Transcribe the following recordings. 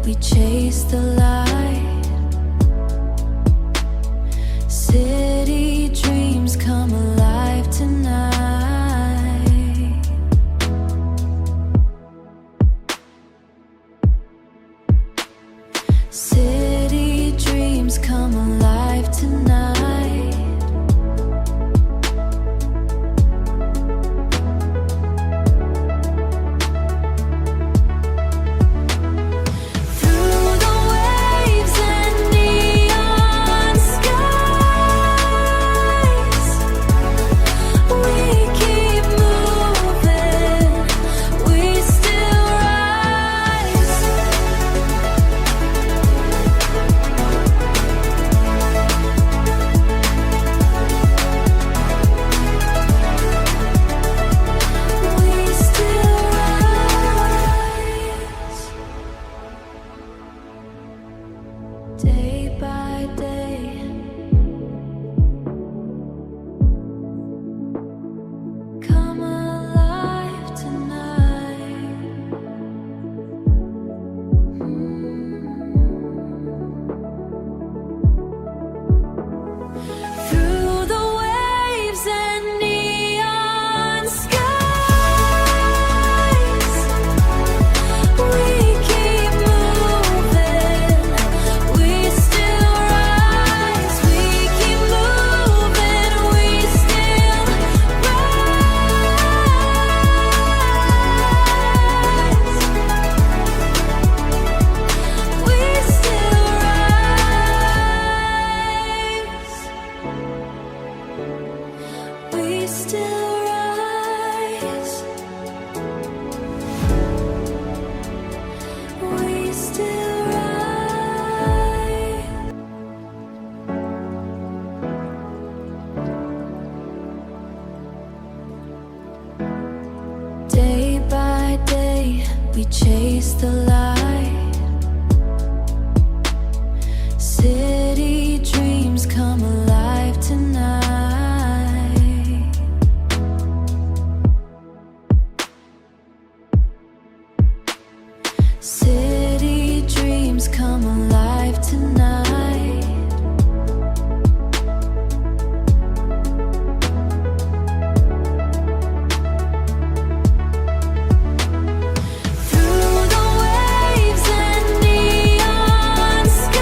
we chase the light. City dreams come alive tonight. City dreams come alive tonight. Day by day, come alive tonight. Through the waves and neon skies, we keep moving. We still rise. We keep moving. We still rise. We still rise. We still rise. We still rise. Day by day, we chase the light. City dreams come alive tonight. City dreams come alive tonight. Through the waves and neon skies,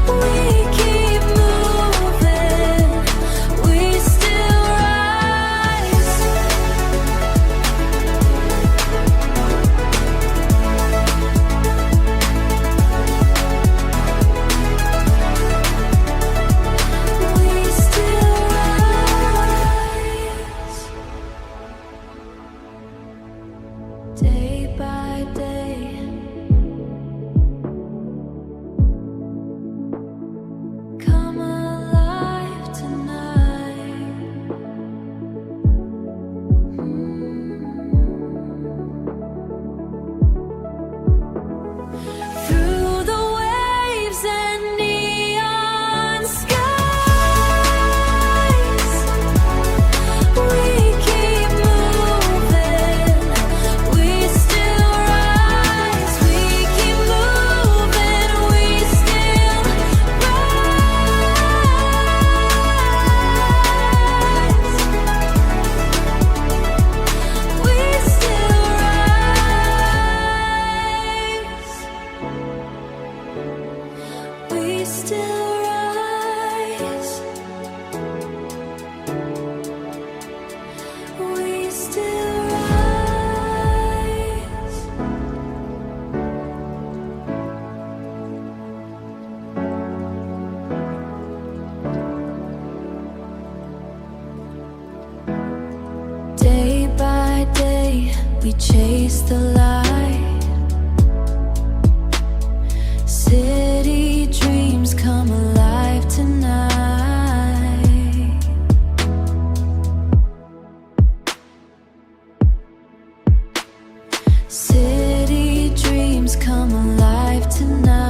we keep moving. We still rise. We still rise. Day by day, come alive tonight. Through the waves and neon skies, we keep moving. We still rise. We keep moving. We still rise. We still rise. We still rise. We still rise. Day by day, we chase the light. City dreams come alive tonight. City dreams come alive tonight.